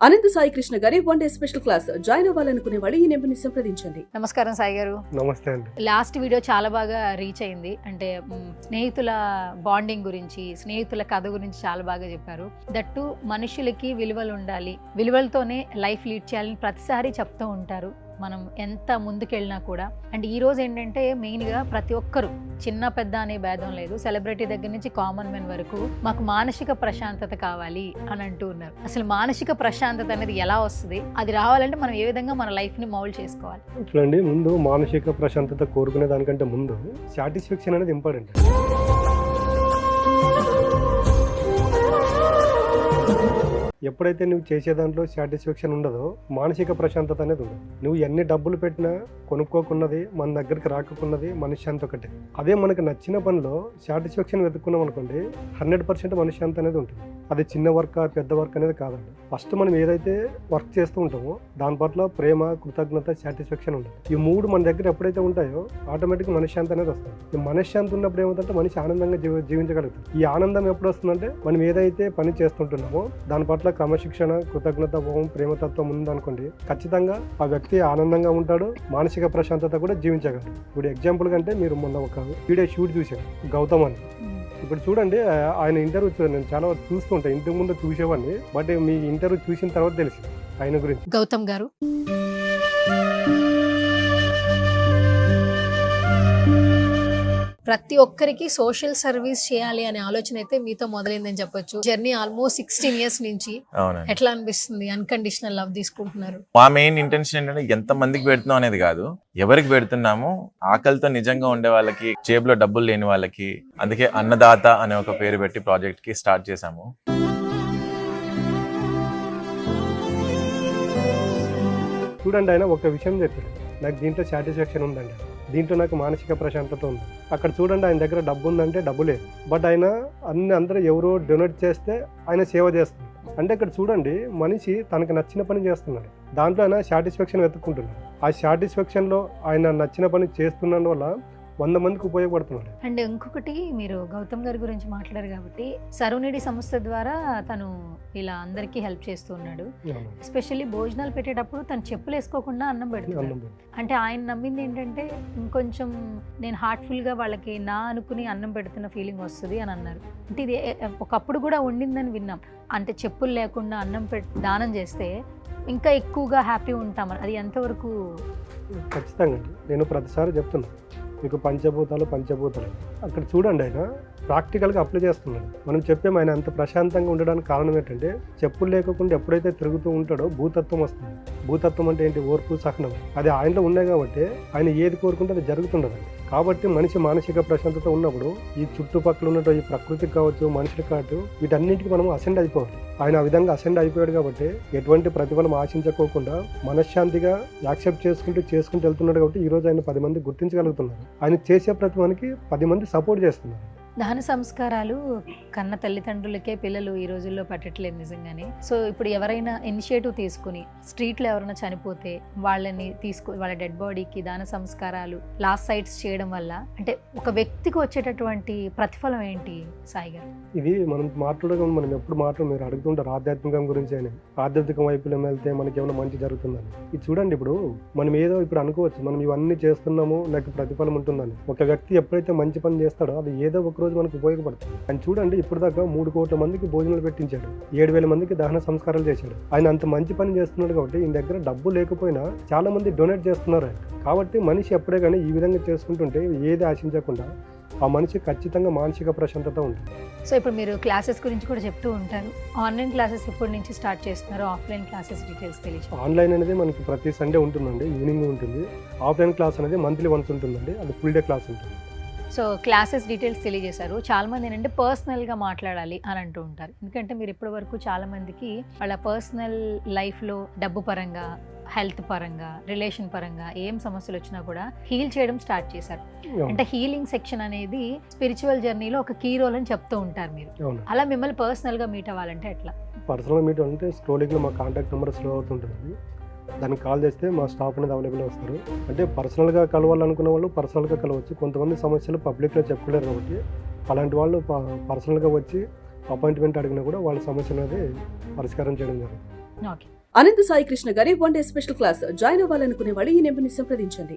అనంత సాయి కృష్ణ గారి 1 day special class join అవ్వాలనుకునే వాళ్ళు ఈ నెంబర్ని సంప్రదించండి. నమస్కారం సాయి గారు. నమస్తే అండి. లాస్ట్ వీడియో చాలా బాగా రీచ్ అయింది. అంటే స్నేహితుల బాండింగ్ గురించి, స్నేహితుల కథ గురించి చాలా బాగా చెప్పారు. దట్టు మనుషులకి విలువలు ఉండాలి, విలువలతోనే లైఫ్ లీడ్ చేయాలని ప్రతిసారి చెప్తూ ఉంటారు మనం ఎంత ముందుకెళ్ళినా కూడా. అండ్ ఈ రోజు ఏంటంటే మెయిన్గా ప్రతి ఒక్కరు చిన్న పెద్ద అనే భేదం లేదు, సెలబ్రిటీ దగ్గర నుంచి కామన్ మెన్ వరకు మాకు మానసిక ప్రశాంతత కావాలి అని అంటూ ఉన్నారు. అసలు మానసిక ప్రశాంతత అనేది ఎలా వస్తుంది, అది రావాలంటే మనం ఏ విధంగా మన లైఫ్ని మౌల్డ్ చేసుకోవాలి? చూడండి, ముందు మానసిక ప్రశాంతత కోరుకునే దానికంటే ముందు సాటిస్ఫాక్షన్ అనేది ఇంపార్టెంట్. ఎప్పుడైతే నువ్వు చేసే దాంట్లో సాటిస్ఫాక్షన్ ఉండదో మానసిక ప్రశాంతత అనేది ఉండదు. నువ్వు ఎన్ని డబ్బులు పెట్టినా కొనుక్కోకున్నది, మన దగ్గరికి రాకున్నది మనశ్శాంతి ఒకటే. అదే మనకు నచ్చిన పనిలో సాటిస్ఫాక్షన్ వెతుక్కున్నాం అనుకోండి, 100% మనశ్శాంతి అనేది ఉంటుంది. అది చిన్న వర్క్ పెద్ద వర్క్ అనేది కాదండి. ఫస్ట్ మనం ఏదైతే వర్క్ చేస్తూ ఉంటామో దాని పట్ల ప్రేమ, కృతజ్ఞత, సాటిస్ఫాక్షన్ ఉంటుంది. ఈ మూడు మన దగ్గర ఎప్పుడైతే ఉంటాయో ఆటోమేటిక్ మనశ్శాంతి అనేది వస్తుంది. ఈ మనశ్శాంతి ఉన్నప్పుడు ఏమవుతుందంటే మనిషి ఆనందంగా జీవించగలుగుతుంది. ఈ ఆనందం ఎప్పుడు వస్తుందంటే మనం ఏదైతే పని చేస్తుంటున్నామో దాని పట్ల క్రమశిక్షణ, కృతజ్ఞత భావం, ప్రేమతత్వం ఉందనుకోండి, ఖచ్చితంగా ఆ వ్యక్తి ఆనందంగా ఉంటాడు, మానసిక ప్రశాంతత కూడా జీవించగలడు. ఇప్పుడు ఎగ్జాంపుల్ కంటే మీరు మొన్న ఒక వీడియో షూట్ చూశాను, గౌతమ్ అని. ఇప్పుడు చూడండి, ఆయన ఇంటర్వ్యూ నేను చాలా వరకు చూస్తుంటా, ఇంతకు ముందు చూసేవాడిని, బట్ మీ ఇంటర్వ్యూ చూసిన తర్వాత తెలిసింది ఆయన గురించి. గౌతమ్ గారు ప్రతి ఒక్కరికి సోషల్ సర్వీస్ చేయాలి అనే ఆలోచన అయితే మీతో మొదలైందని చెప్పొచ్చు. జర్నీ ఆల్మోస్ట్ 16 years నుంచి. ఎట్లా అనిపిస్తుంది? అన్కండిషనల్ లవ్ తీసుకుంటున్నారు. మా మెయిన్ ఇంటెన్షన్ ఏంటంటే ఎంత మందికి పెడుతున్నాం అనేది కాదు, ఎవరికి పెడుతున్నాము. ఆకలితో నిజంగా ఉండే వాళ్ళకి, జేబులో డబ్బులు లేని వాళ్ళకి. అందుకే అన్నదాత అనే ఒక పేరు పెట్టి ప్రాజెక్ట్ కి స్టార్ట్ చేశాము. చూడండి, ఆయన ఒక విషయం చెప్పాడు, నాకు దీంట్లో సాటిస్ఫాక్షన్ ఉందండి, దీంట్లో నాకు మానసిక ప్రశాంతత ఉంది. అక్కడ చూడండి, ఆయన దగ్గర డబ్బు ఉందంటే డబ్బు లేదు, బట్ ఆయన అందరూ ఎవరో డొనేట్ చేస్తే ఆయన సేవ చేస్తున్నారు. అంటే ఇక్కడ చూడండి, మనిషి తనకు నచ్చిన పని చేస్తున్నాడు, దాంట్లో ఆయన సాటిస్ఫాక్షన్ వెతుక్కుంటున్నాడు. ఆ సాటిస్ఫాక్షన్లో ఆయన నచ్చిన పని చేస్తున్నందు వల్ల 100 మందికి ఉపయోగపడుతున్నాడు. అండ్ ఇంకొకటి, మీరు గౌతమ్ గారి గురించి మాట్లాడారు కాబట్టి సర్వనిధి సంస్థ ద్వారా తను ఇలా అందరికీ హెల్ప్ చేస్తూ ఉన్నాడు. ఎస్పెషల్లీ భోజనాలు పెట్టేటప్పుడు తను చెప్పులు వేసుకోకుండా అన్నం పెడుతున్నాడు. అంటే ఆయన నమ్మింది ఏంటంటే ఇంకొంచెం నేను హార్ట్ఫుల్గా వాళ్ళకి నా అనుకుని అన్నం పెడుతున్న ఫీలింగ్ వస్తుంది అని అన్నారు. అంటే ఇది ఒకప్పుడు కూడా ఉండిందని విన్నాం. అంటే చెప్పులు లేకుండా అన్నం దానం చేస్తే ఇంకా ఎక్కువగా హ్యాపీ ఉంటామని, అది ఎంతవరకు? ఖచ్చితంగా నేను ప్రతిసారి చెప్తున్నా మీకు, పంచభూతాలు అక్కడ చూడండి, ఆయన ప్రాక్టికల్గా అప్లై చేస్తున్నాడు. మనం చెప్పాము, ఆయన అంత ప్రశాంతంగా ఉండడానికి కారణం ఏంటంటే చెప్పులు లేకుండా ఎప్పుడైతే తిరుగుతూ ఉంటాడో భూతత్వం వస్తుంది. భూతత్వం అంటే ఏంటి? ఓర్పు, సహనం. అది ఆయనలో ఉన్నాయి కాబట్టి ఆయన ఏది కోరుకుంటే అది జరుగుతుండదు. కాబట్టి మనిషి మానసిక ప్రశాంతత ఉన్నప్పుడు ఈ చుట్టుపక్కల ఉన్నట్టు ఈ ప్రకృతికి కావచ్చు, మనుషులకు కావచ్చు, వీటన్నింటికి మనం అసెండ్ అయిపోవాలి. ఆయన ఆ విధంగా అసెండ్ అయిపోయాడు కాబట్టి ఎటువంటి ప్రతిఫలం ఆశించుకోకుండా మనశ్శాంతిగా యాక్సెప్ట్ చేసుకుంటూ వెళ్తున్నాడు. కాబట్టి ఈ రోజు ఆయన 10 మంది గుర్తించగలుగుతున్నారు. ఆయన చేసే ప్రతి మనకి 10 మంది సపోర్ట్ చేస్తున్నారు. దహన సంస్కారాలు కన్న తల్లిదండ్రులకే పిల్లలు ఈ రోజుల్లో పట్టట్లేదు నిజంగానే. సో ఇప్పుడు ఎవరైనా ఇనిషియేటివ్ తీసుకుని స్ట్రీట్లో ఎవరైనా చనిపోతే వాళ్ళని వాళ్ళ డెడ్ బాడీకి దాన సంస్కారాలు, లాస్ట్ సైట్స్ చేయడం వల్ల అంటే ఒక వ్యక్తికి వచ్చేటటువంటి ప్రతిఫలం ఏంటి సాయి గారు? ఇది మనం ఎప్పుడు మీరు అడుగుతుంటారు ఆధ్యాత్మికం గురించి అని. ఆధ్యాత్మికం వైపులో వెళ్తే మనకి ఏమైనా మంచి జరుగుతుందని. ఇది చూడండి, ఇప్పుడు మనం ఏదో ఇప్పుడు అనుకోవచ్చు, మనం ఇవన్నీ చేస్తున్నాము నాకు ప్రతిఫలం ఉంటుందని. ఒక వ్యక్తి ఎప్పుడైతే మంచి పని చేస్తాడో అది ఏదో ఒక రోజు మనకు ఉపయోగపడుతుంది. ఆయన చూడండి, ఇప్పుడు దాకా 3 కోట్ల మందికి భోజనాలు పెట్టించాడు, 7,000 మందికి దహన సంస్కారాలు చేశాడు. ఆయన అంత మంచి పని చేస్తున్నాడు కాబట్టి ఈయన దగ్గర డబ్బు లేకపోయినా చాలా మంది డొనేట్ చేస్తున్నారు. కాబట్టి మనిషి ఎప్పుడే కానీ ఈ విధంగా చేసుకుంటుంటే ఏది ఆశించకుండా ఆ మనిషి ఖచ్చితంగా మానసిక ప్రశాంతత ఉంటుంది. సో ఇప్పుడు మీరు క్లాసెస్ గురించి కూడా చెప్తూ ఉంటారు. ఆన్లైన్ క్లాసెస్ ఎప్పటి నుంచి స్టార్ట్ చేస్తున్నారు? ఆఫ్లైన్ క్లాసెస్ డీటెయిల్స్ తెలియదు. ఆన్లైన్ అనేది మనకి ప్రతి సండే ఉంటుందండి, ఈవినింగ్ ఉంటుంది. ఆఫ్లైన్ క్లాస్ అనేది మంత్లీ వన్స్ ఉంటుందండి, అది ఫుల్ డే క్లాస్ ఉంటుంది. సో క్లాసెస్ డీటెయిల్స్ తెలియజేశారు. చాలామంది ఏంటంటే పర్సనల్గా మాట్లాడాలి అని అంటూ ఉంటారు. ఎందుకంటే మీరు ఇప్పటి వరకు చాలామందికి వాళ్ళ పర్సనల్ లైఫ్లో డబ్బు పరంగా, హెల్త్ పరంగా, రిలేషన్ పరంగా ఏం సమస్యలు వచ్చినా కూడా హీల్ చేయడం స్టార్ట్ చేశారు. అంటే హీలింగ్ సెక్షన్ అనేది స్పిరిచువల్ జర్నీలో ఒక కీ రోల్ అని చెప్తూ ఉంటారు మీరు. అలా మిమ్మల్ని పర్సనల్గా మీట్ అవ్వాలంటే ఎట్లా? పర్సనల్గా మీట్ అంటే స్క్రోలింగ్లో మా కాంటాక్ట్ నెంబర్ స్లో అవుతుంటుంది, దానికి కాల్ చేస్తే మా స్టాఫ్ అనేది అవైలబుల్ వస్తారు. అంటే పర్సనల్గా కలవాలనుకున్న వాళ్ళు పర్సనల్గా కలవచ్చు. కొంతమంది సమస్యలు పబ్లిక్లో చెప్పుకోలేరు కాబట్టి అలాంటి వాళ్ళు పర్సనల్గా వచ్చి అపాయింట్మెంట్ అడిగినా కూడా వాళ్ళ సమస్య అనేది పరిష్కారం చేయడం జరుగుతుంది. ఓకే. అనంత సాయి కృష్ణ గారి 1 డే స్పెషల్ క్లాస్ జాయిన్ అవ్వాలనుకునే వాళ్ళు ఈ నెంబర్ని సంప్రదించండి.